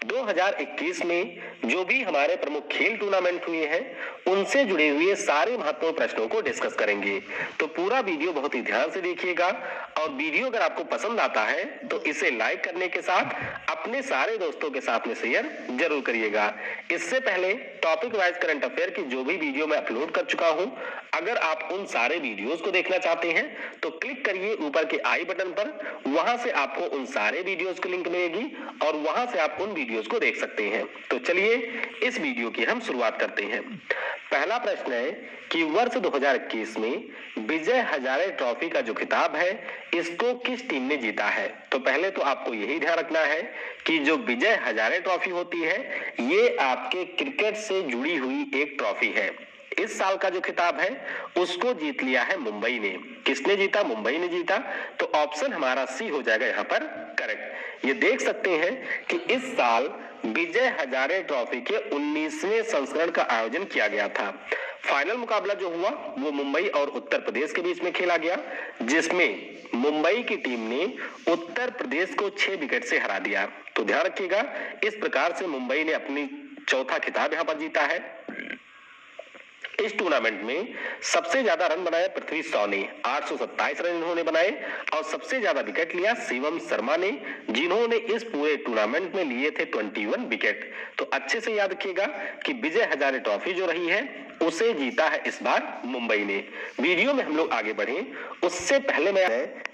2021 में जो भी हमारे प्रमुख खेल टूर्नामेंट हुए हैं उनसे जुड़े हुए सारे महत्वपूर्ण प्रश्नों को डिस्कस करेंगे। तो पूरा वीडियो बहुत ही ध्यान से देखिएगा और वीडियो अगर आपको पसंद आता है तो इसे लाइक करने के साथ अपने सारे दोस्तों के साथ में शेयर जरूर करिएगा। इससे पहले टॉपिक वाइज करंट अफेयर की जो भी वीडियो मैं अपलोड कर चुका हूं, अगर आप उन सारे वीडियोस को देखना चाहते हैं तो क्लिक करिए ऊपर के आई बटन पर, वहां से आपको उन सारे वीडियोस की लिंक मिलेगी और वहां से आप उन वीडियोस को देख सकते हैं। तो चलिए इस वीडियो की हम शुरुआत करते हैं। पहला प्रश्न है कि वर्ष 2021 में विजय हजारे ट्रॉफी का जो खिताब है इसको किस टीम ने जीता है। तो पहले तो आपको यही ध्यान रखना है कि जो विजय हजारे ट्रॉफी होती है ये आपके क्रिकेट से जुड़ी हुई एक ट्रॉफी है। इस साल का जो खिताब है उसको जीत लिया है मुंबई ने। किसने जीता? मुंबई ने जीता। तो ऑप्शन हमारा सी हो जाएगा यहाँ पर करेक्ट। ये देख सकते हैं कि इस साल विजय हजारे ट्रॉफी के 19वें संस्करण का आयोजन किया गया था। फाइनल मुकाबला जो हुआ वो मुंबई और उत्तर प्रदेश के बीच में खेला गया, जिसमें मुंबई की टीम ने उत्तर प्रदेश को 6 विकेट से हरा दिया। तो ध्यान रखिएगा, इस प्रकार से मुंबई ने अपनी चौथा खिताब यहाँ पर जीता है। इस टूर्नामेंट में सबसे ज्यादा रन बनाए पृथ्वी शॉ ने, 827 रन इन्होंने बनाए और सबसे ज्यादा विकेट लिया शिवम शर्मा ने, जिन्होंने इस पूरे टूर्नामेंट में लिए थे 21 विकेट। तो अच्छे से याद रखिएगा कि विजय हजारे ट्रॉफी जो रही है उसे जीता है इस बार मुंबई ने। वीडियो में हम लोग आगे बढ़े उससे पहले मैं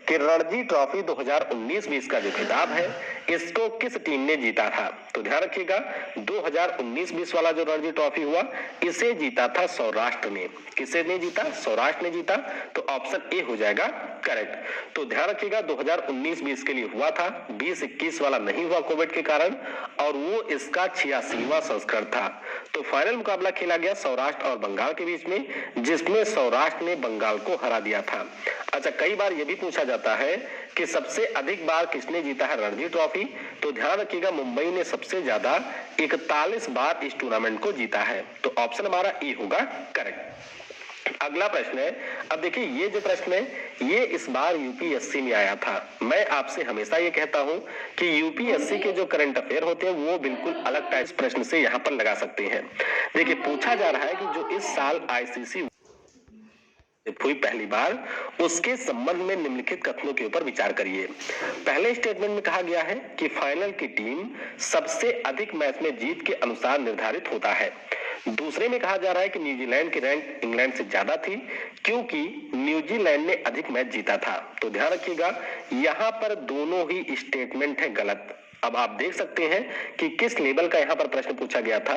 कि रणजी ट्रॉफी 2019-20 का जो खिताब है इसको किस टीम ने जीता था। तो ध्यान रखिएगा 2019-20 वाला जो रणजी ट्रॉफी हुआ इसे जीता था सौराष्ट्र ने। किसे ने जीता? सौराष्ट्र ने जीता। तो ऑप्शन ए हो जाएगा करेक्ट। तो ध्यान रखिएगा 2019-20 के लिए हुआ था, 20-21 वाला नहीं हुआ कोविड के कारण और वो इसका 86वां संस्करण था। तो फाइनल मुकाबला खेला गया सौराष्ट्र और बंगाल के बीच में, जिसमें सौराष्ट्र ने बंगाल को हरा दिया था। अच्छा, कई बार यह भी पूछा जाता है कि सबसे अधिक बार किसने जीता है रणजी ट्रॉफी। तो ध्यान रखिएगा मुंबई ने सबसे ज्यादा 41 बार इस टूर्नामेंट को जीता है। तो ऑप्शन हमारा ए होगा करेक्ट। अगला प्रश्न है, अब देखिए ये जो प्रश्न है ये इस बार यूपीएससी में आया था। मैं आपसे हमेशा ये कहता हूं कि यूपीएससी के जो करंट अफेयर होते हैं वो बिल्कुल अलग टाइप प्रश्न से यहाँ पर लगा सकते हैं। देखिए पूछा जा रहा है कि जो इस साल आईसीसी हुई पहली बार उसके संबंध में निम्नलिखित कथनों के ऊपर विचार करिए। पहले स्टेटमेंट में कहा गया है कि फाइनल की टीम सबसे अधिक मैच में जीत के अनुसार निर्धारित होता है। दूसरे में कहा जा रहा है कि न्यूजीलैंड की रैंक इंग्लैंड से ज्यादा थी क्योंकि न्यूजीलैंड ने अधिक मैच जीता था। तो ध्यान रखिएगा यहाँ पर दोनों ही स्टेटमेंट है गलत। अब आप देख सकते हैं कि किस लेवल का यहाँ पर प्रश्न पूछा गया था।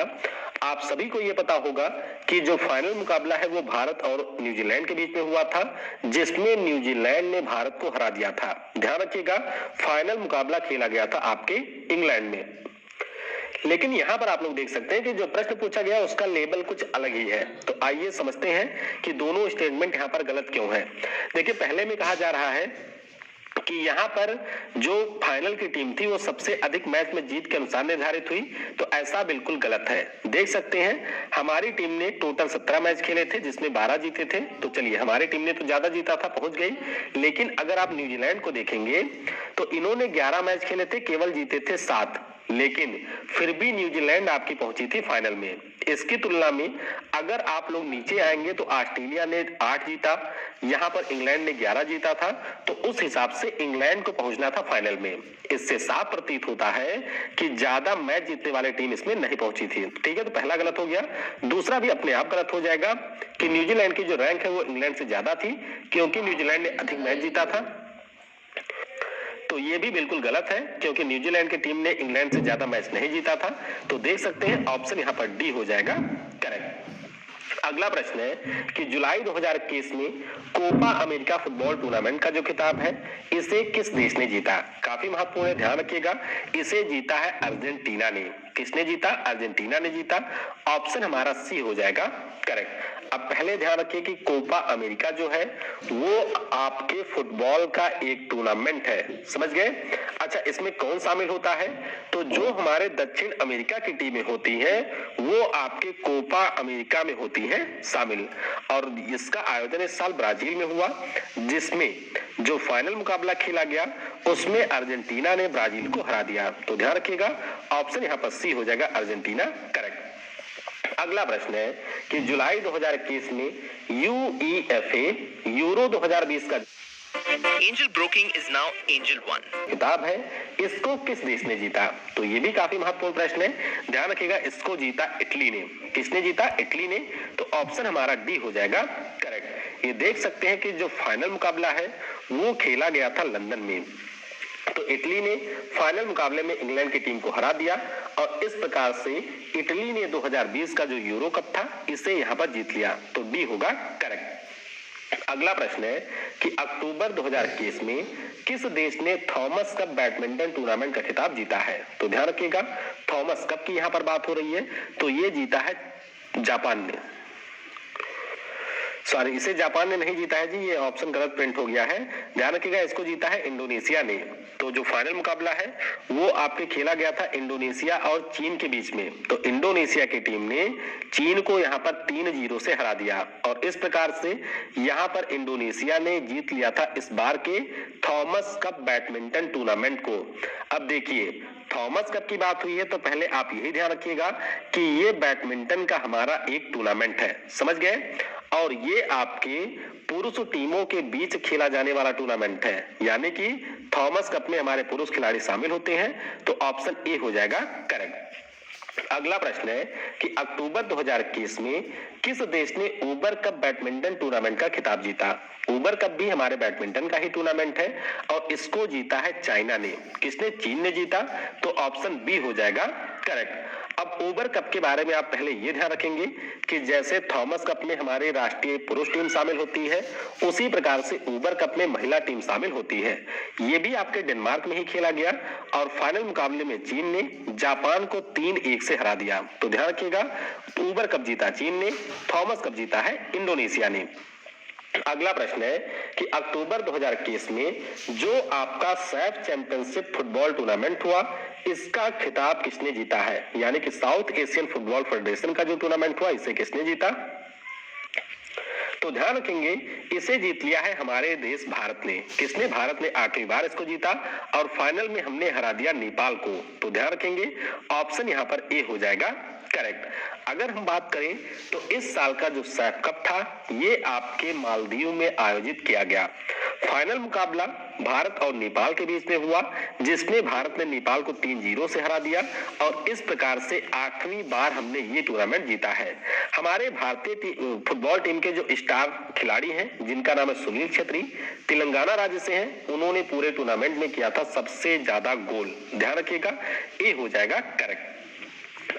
आप सभी को यह पता होगा कि जो फाइनल मुकाबला है वो भारत और न्यूजीलैंड के बीच में हुआ था, जिसमें न्यूजीलैंड ने भारत को हरा दिया था। ध्यान रखिएगा फाइनल मुकाबला खेला गया था आपके इंग्लैंड में। लेकिन यहां पर आप लोग देख सकते हैं कि जो प्रश्न पूछा गया उसका लेवल कुछ अलग ही है। तो आइए समझते हैं कि दोनों स्टेटमेंट यहां पर गलत क्यों है। देखिए पहले में कहा जा रहा है कि यहाँ पर जो फाइनल की टीम थी वो सबसे अधिक मैच में जीत के अनुसार निर्धारित हुई। तो ऐसा बिल्कुल गलत है। देख सकते हैं हमारी टीम ने टोटल 17 मैच खेले थे जिसमें 12 जीते थे। तो चलिए हमारी टीम ने तो ज्यादा जीता था, पहुंच गई। लेकिन अगर आप न्यूजीलैंड को देखेंगे तो इन्होंने 11 मैच खेले थे, केवल जीते थे 7, लेकिन फिर भी न्यूजीलैंड आपकी पहुंची थी फाइनल में। इसकी तुलना में अगर आप लोग नीचे आएंगे तो ऑस्ट्रेलिया ने 8 जीता, यहां पर इंग्लैंड ने 11 जीता था। तो उस हिसाब से इंग्लैंड को पहुंचना था फाइनल में। इससे साफ प्रतीत होता है कि ज्यादा मैच जीतने वाली टीम इसमें नहीं पहुंची थी। ठीक है, तो पहला गलत हो गया। दूसरा भी अपने आप गलत हो जाएगा कि न्यूजीलैंड की जो रैंक है वो इंग्लैंड से ज्यादा थी क्योंकि न्यूजीलैंड ने अधिक मैच जीता था। तो ये भी बिल्कुल गलत है क्योंकि न्यूजीलैंड की टीम ने इंग्लैंड से ज्यादा मैच नहीं जीता था। तो देख सकते हैं ऑप्शन यहाँ पर डी हो जाएगा करेक्ट। अगला प्रश्न है कि जुलाई 2021 में कोपा अमेरिका फुटबॉल टूर्नामेंट का जो खिताब है इसे किस देश ने जीता। काफी महत्वपूर्ण है, ध्यान रखिएगा। इसे जीता है अर्जेंटीना ने। किसने जीता? अर्जेंटीना ने जीता। ऑप्शन हमारा सी हो जाएगा करेक्ट। अब पहले ध्यान रखिए कि कोपा अमेरिका जो है वो आपके फुटबॉल का एक टूर्नामेंट है, समझ गए। अच्छा, इसमें कौन शामिल होता है? तो जो हमारे दक्षिण अमेरिका की टीमें होती हैं वो आपके कोपा अमेरिका में होती है शामिल। और इसका आयोजन इस साल ब्राजील में हुआ, जिसमें जो फाइनल मुकाबला खेला गया उसमें अर्जेंटीना ने ब्राजील को हरा दिया। तो ध्यान रखिएगा, ऑप्शन यहाँ पर सी हो जाएगा, अर्जेंटीना करेक्ट। अगला प्रश्न है कि जुलाई 2021 में यूईएफए यूरो 2020 का angel broking is now angel one किताब है, इसको किस देश ने जीता? तो ये भी काफी महत्वपूर्ण प्रश्न है, ध्यान रखिएगा। इसको जीता इटली ने। किसने जीता? इटली ने। तो ऑप्शन हमारा डी हो जाएगा करेक्ट। ये देख सकते हैं कि जो फाइनल मुकाबला है वो खेला गया था लंदन में। तो इटली ने फाइनल मुकाबले में इंग्लैंड की टीम को हरा दिया और इस प्रकार से इटली ने 2020 का जो यूरो कप था इसे यहाँ पर जीत लिया। तो डी होगा करेक्ट। अगला प्रश्न है कि अक्टूबर 2021 में किस देश ने थॉमस कप बैडमिंटन टूर्नामेंट का खिताब जीता है? तो ध्यान रखिएगा, थॉमस कप की यहाँ पर बात हो रही है, तो ये जीता है जापान ने। सॉरी, इसे जापान ने नहीं जीता है जी, ये ऑप्शन गलत प्रिंट हो गया है। ध्यान रखिएगा, इसको जीता है इंडोनेशिया ने। तो जो फाइनल मुकाबला है वो आपके खेला गया था इंडोनेशिया और चीन के बीच में। तो इंडोनेशिया की टीम ने चीन को यहाँ पर 3-0 से हरा दिया और इस प्रकार से यहाँ पर इंडोनेशिया ने जीत लिया था इस बार के थॉमस कप बैडमिंटन टूर्नामेंट को। अब देखिए, थॉमस कप की बात हुई है तो पहले आप यही ध्यान रखिएगा कि ये बैडमिंटन का हमारा एक टूर्नामेंट है, समझ गए? और ये आपके पुरुष टीमों के बीच खेला जाने वाला टूर्नामेंट है, यानी कि थॉमस कप में हमारे पुरुष खिलाड़ी शामिल होते हैं। तो ऑप्शन ए हो जाएगा करेक्ट। अगला प्रश्न है कि अक्टूबर 2021 में किस देश ने ऊबर कप बैडमिंटन टूर्नामेंट का खिताब जीता? ऊबर कप भी हमारे बैडमिंटन का ही टूर्नामेंट है और इसको जीता है चाइना ने। किसने? चीन ने जीता। तो ऑप्शन बी हो जाएगा करेक्ट। अब ऊबर कप के बारे में आप पहले ये ध्यान रखेंगे कि जैसे थॉमस कप में हमारे राष्ट्रीय पुरुष टीम शामिल होती है, उसी प्रकार से ऊबर कप में महिला टीम शामिल होती है। ये भी आपके डेनमार्क में ही खेला गया और फाइनल मुकाबले में चीन ने जापान को 3-1 से हरा दिया। तो ध्यान रखिएगा, ऊबर कप जीता चीन ने, थॉमस कप जीता है इंडोनेशिया ने। अगला प्रश्न है कि अक्टूबर 2021 में जो आपका सैफ चैंपियनशिप फुटबॉल टूर्नामेंट हुआ इसका खिताब किसने जीता है? यानी कि साउथ एशियन फुटबॉल फेडरेशन का जो टूर्नामेंट हुआ इसे किसने जीता? तो ध्यान रखेंगे, इसे जीत लिया है हमारे देश भारत ने। किसने? भारत ने आखिरी बार इसको जीता और फाइनल में हमने हरा दिया नेपाल को। तो ध्यान रखेंगे, ऑप्शन यहाँ पर ए हो जाएगा करेक्ट। अगर हम बात करें तो इस साल का जो सैफ कप था ये आपके मालदीव में आयोजित किया गया। फाइनल मुकाबला भारत और नेपाल के बीच में हुआ, जिसमें भारत ने नेपाल को 3-0 से हरा दिया और इस प्रकार से आठवीं बार हमने ये टूर्नामेंट जीता है। हमारे भारतीय फुटबॉल टीम के जो स्टार खिलाड़ी हैं जिनका नाम है सुनील छेत्री, तेलंगाना राज्य से हैं, उन्होंने पूरे टूर्नामेंट में किया था सबसे ज्यादा गोल। ध्यान रखिएगा, ए हो जाएगा करेक्ट।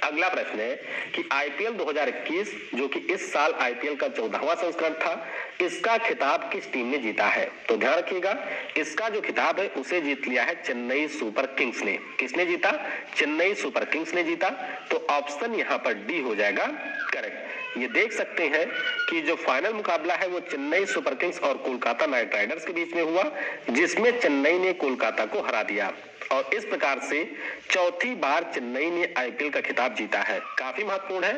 अगला प्रश्न है कि आईपीएल 2021 जो कि इस साल आईपीएल का 14वां संस्करण था, इसका खिताब किस टीम ने जीता है? तो ध्यान रखिएगा, इसका जो खिताब है उसे जीत लिया है चेन्नई सुपर किंग्स ने। किसने जीता? चेन्नई सुपर किंग्स ने जीता। तो ऑप्शन यहाँ पर डी हो जाएगा करेक्ट। ये देख सकते हैं कि जो फाइनल मुकाबला है वो चेन्नई सुपर किंग्स और कोलकाता नाइट राइडर्स के बीच में हुआ, जिसमें चेन्नई ने कोलकाता को हरा दिया और इस प्रकार से चौथी बार चेन्नई ने आईपीएल का खिताब जीता है। काफी महत्वपूर्ण है,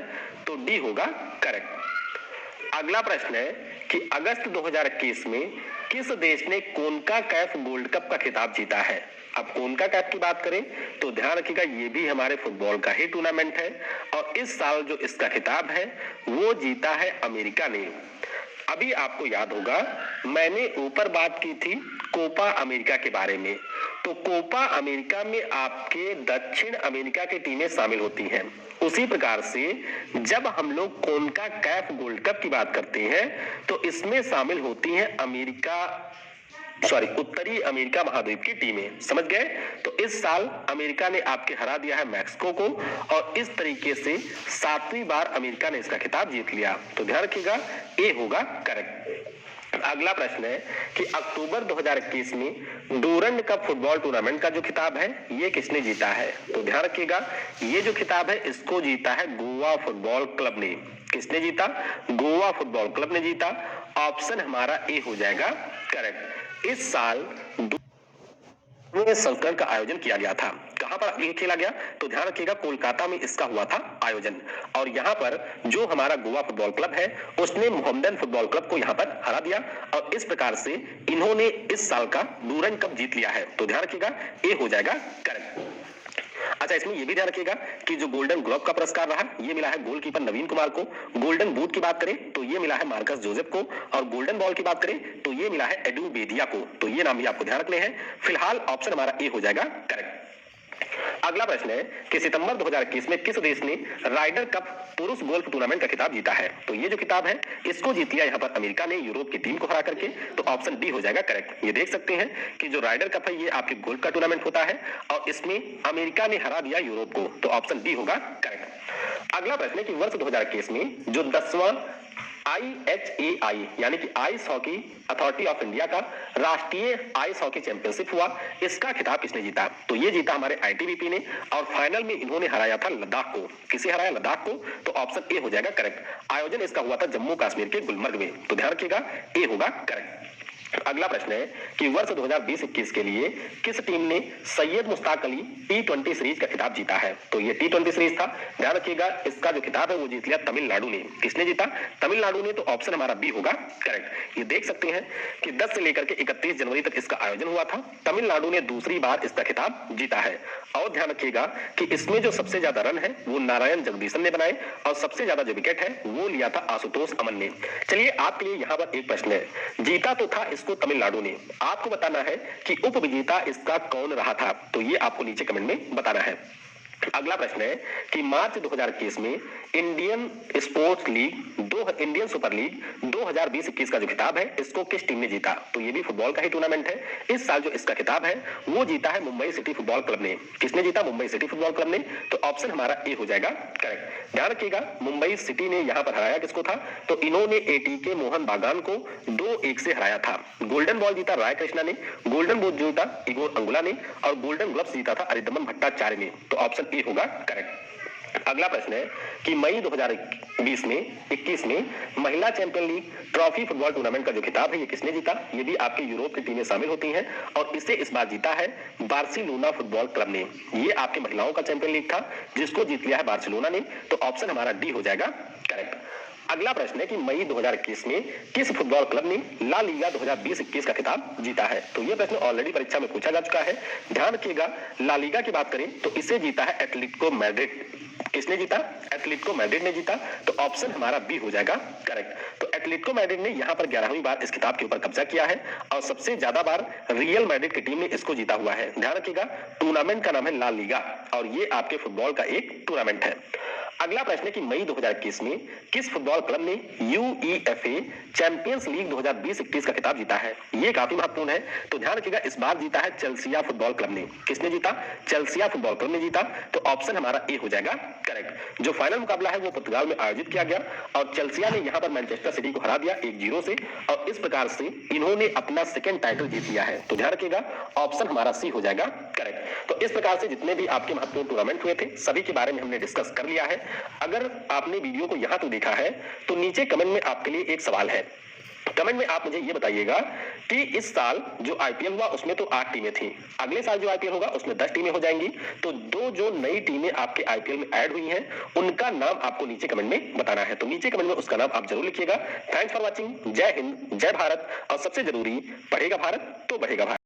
तो डी होगा करेक्ट। अगला प्रश्न है कि अगस्त 2021 में किस देश ने कोनका कैफ गोल्ड कप का खिताब जीता है? अब कोनका कैफ की बात करें तो ध्यान रखिएगा, ये भी हमारे फुटबॉल का ही टूर्नामेंट है और इस साल जो इसका खिताब है वो जीता है अमेरिका ने। अभी आपको याद होगा मैंने ऊपर बात की थी कोपा अमेरिका के बारे में। तो कोपा अमेरिका में आपके दक्षिण अमेरिका की टीमें शामिल होती हैं। उसी प्रकार से जब हम लोग कोनका कैफ गोल्ड कप की बात करते हैं तो इसमें शामिल होती हैं उत्तरी अमेरिका महाद्वीप की टीमें। समझ गए? तो इस साल अमेरिका ने आपके हरा दिया है मैक्सिको को और इस तरीके से 7वीं बार अमेरिका ने इसका खिताब जीत लिया। तो ध्यान रखिएगा, ए होगा करेक्ट। अगला प्रश्न है कि अक्टूबर 2021 में डूरंड कप फुटबॉल टूर्नामेंट का जो खिताब है ये किसने जीता है? तो ध्यान रखिएगा, ये जो खिताब है इसको जीता है गोवा फुटबॉल क्लब ने। किसने जीता? गोवा फुटबॉल क्लब ने जीता। ऑप्शन हमारा ए हो जाएगा करेक्ट। इस साल संस्करण का आयोजन किया गया था। कहां पर ये खेला गया, तो ध्यान रखिएगा कोलकाता में इसका हुआ था आयोजन। और यहां पर जो हमारा गोवा फुटबॉल क्लब है उसने मोहम्मदन फुटबॉल क्लब को यहां पर हरा दिया और इस प्रकार से इन्होंने इस साल का डूरंड कप जीत लिया है। तो ध्यान रखिएगा ये हो जाएगा करेक्ट। अच्छा, इसमें यह भी ध्यान रखिएगा कि जो गोल्डन ग्लोव का पुरस्कार रहा ये मिला है गोलकीपर नवीन कुमार को। गोल्डन बूट की बात करें तो ये मिला है मार्कस जोसेफ को और गोल्डन बॉल की बात करें तो ये मिला है एडू बेदिया को। तो ये नाम भी आपको ध्यान रखने हैं। फिलहाल ऑप्शन हमारा ए हो जाएगा करेक्ट। अगला प्रश्न है कि सितंबर 2021 में किस देश ने राइडर कप पुरुष गोल्फ टूर्नामेंट का खिताब जीता है। तो ये जो खिताब है इसको जीत लिया यहाँ पर अमेरिका ने यूरोप की टीम को हरा करके। तो ऑप्शन डी हो जाएगा करेक्ट। ये देख सकते हैं कि जो राइडर कप है ये आपके गोल्फ का टूर्नामेंट होता है और इसमें अमेरिका ने हरा दिया यूरोप को। तो ऑप्शन डी होगा करेक्ट। अगला प्रश्न है कि वर्ष 2021 में जो 10वां IHAI यानी कि ice hockey authority of India का राष्ट्रीय आइस हॉकी चैंपियनशिप हुआ, इसका खिताब किसने जीता। तो ये जीता हमारे ITBP ने और फाइनल में इन्होंने हराया था लद्दाख को। किसे हराया, लद्दाख को। तो ऑप्शन ए हो जाएगा करेक्ट। आयोजन इसका हुआ था जम्मू कश्मीर के गुलमर्ग में। तो ध्यान रखिएगा ए होगा करेक्ट। अगला प्रश्न है कि वर्ष 2020-21 के लिए किस टीम ने सैयद मुश्ताक अली T20 सीरीज का खिताब जीता है। तो ये T20 सीरीज था। ध्यान रखिएगा इसका जो खिताब है वो जीत लिया तमिलनाडु ने। किसने जीता, तमिलनाडु ने। तो ऑप्शन हमारा बी होगा करेक्ट। ये देख सकते हैं कि 10 से लेकर के 31 जनवरी तक इसका आयोजन हुआ था। तमिलनाडु ने दूसरी बार इसका खिताब जीता है। और ध्यान रखिएगा कि इसमें जो सबसे ज्यादा रन है वो नारायण जगदीशन ने बनाए और सबसे ज्यादा जो विकेट है वो लिया था आशुतोष अमन ने। चलिए आपके लिए यहाँ पर एक प्रश्न है, जीता तो था इसको तमिलनाडु ने, आपको बताना है कि उप विजेता इसका कौन रहा था। तो ये आपको नीचे कमेंट में बताना है। अगला प्रश्न है कि मार्च 2021 में Indian sports league Indian super league 2020-21 का जो खिताब है इसको किस टीम ने जीता। तो ये भी फुटबॉल का ही टूर्नामेंट है। इस साल जो इसका खिताब है वो जीता है मुंबई सिटी फुटबॉल क्लब ने। किसने जीता, मुंबई सिटी फुटबॉल क्लब ने। तो ऑप्शन हमारा ए हो जाएगा करेक्ट। ध्यान रखिएगा मुंबई सिटी ने यहाँ पर हराया किसको था, तो इन्होंने ATK मोहन बागान को 2-1 से हराया था। गोल्डन बॉल जीता राय कृष्णा ने, गोल्डन बूट जीता इगोर अंगुला ने और गोल्डन ग्लव्स जीता था अरिदमन भट्टाचार्य ने। तो ऑप्शन ए होगा करेक्ट। अगला प्रश्न है कि मई 2021 में महिला champion league trophy football tournament का जो खिताब है ये किसने जीता। ये भी आपके यूरोप की टीमें शामिल होती हैं और इसे इस बार जीता है बार्सिलोना फुटबॉल क्लब ने। ये आपके महिलाओं का चैंपियन लीग था जिसको जीत लिया है बार्सिलोना ने। तो ऑप्शन हमारा डी हो जाएगा करेक्ट। अगला प्रश्न है कि मई 2021 में किस फुटबॉल क्लब ने ला लीगा 2020-21 का खिताब जीता है। तो यह प्रश्न ऑलरेडी परीक्षा में पूछा जा चुका है। ध्यान रखिएगा ला लीगा की बात करें तो इसे जीता है एटलेटिको मैड्रिड। किसने जीता, एटलेटिको मैड्रिड ने जीता। तो ऑप्शन हमारा बी हो जाएगा करेक्ट। तो एटलेटिको मैड्रिड ने यहाँ पर 11वीं बार इस खिताब के ऊपर कब्जा किया है और सबसे ज्यादा बार रियल मैड्रिड की टीम ने इसको जीता हुआ है। ध्यान रखिएगा टूर्नामेंट का नाम है ला लीगा और ये आपके फुटबॉल का एक टूर्नामेंट है। अगला प्रश्न है कि मई 2021 में किस फुटबॉल क्लब ने UEFA चैंपियंस लीग 2020-21 का खिताब जीता है। ये काफी महत्वपूर्ण है। तो ध्यान रखिएगा इस बार जीता है चेल्सिया फुटबॉल क्लब ने। किसने जीता, चेल्सिया फुटबॉल क्लब ने जीता। तो ऑप्शन हमारा ए हो जाएगा करेक्ट। जो फाइनल मुकाबला है वो पुर्तगाल में आयोजित किया गया और चेल्सिया ने यहाँ पर मैनचेस्टर सिटी को हरा दिया 1-0 से और इस प्रकार से इन्होंने अपना सेकंड टाइटल जीत लिया है। तो ध्यान रखिएगा ऑप्शन हमारा सी हो जाएगा करेक्ट। तो इस प्रकार से जितने भी आपके महत्वपूर्ण टूर्नामेंट हुए थे सभी के बारे में हमने डिस्कस कर लिया है। अगर आपने वीडियो को यहां तो देखा है तो नीचे कमेंट में आपके लिए एक सवाल है। कमेंट में आप मुझे ये बताइएगा कि इस साल जो IPL हुआ उसमें तो 8 टीमें थी, अगले साल जो IPL होगा उसमें 10 टीमें हो जाएंगी। तो दो जो नई टीमें आपके IPL में ऐड हुई हैं उनका नाम आपको नीचे कमेंट में बताना है। तो नीचे कमेंट में उसका नाम आप जरूर लिखिएगा। Thanks for watching. जय हिंद, जय भारत और सबसे जरूरी, पढ़ेगा भारत तो बढ़ेगा भारत।